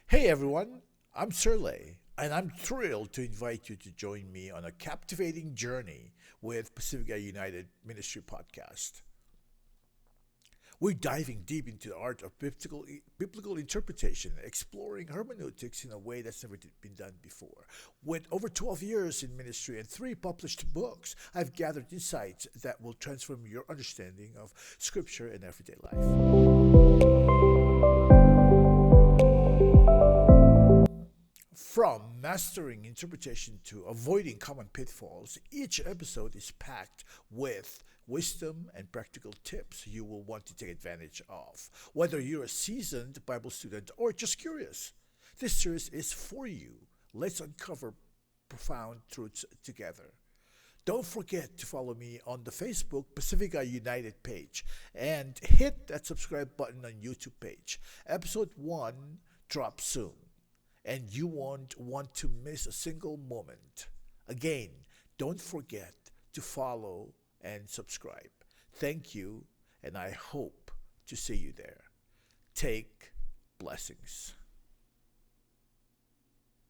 Hey everyone, I'm Sirley, and I'm thrilled to invite you to join me on a captivating journey with Pacifica United Ministry Podcast. We're diving deep into the art of biblical interpretation, exploring hermeneutics in a way that's never been done before. With over 12 years in ministry and three published books, I've gathered insights that will transform your understanding of Scripture and everyday life. From mastering interpretation to avoiding common pitfalls, each episode is packed with wisdom and practical tips you will want to take advantage of. Whether you're a seasoned Bible student or just curious, this series is for you. Let's uncover profound truths together. Don't forget to follow me on the Facebook Pacifica United page and hit that subscribe button on YouTube page. Episode 1 drops soon and you won't want to miss a single moment. Again, don't forget to follow and subscribe. Thank you, and I hope to see you there. Take blessings.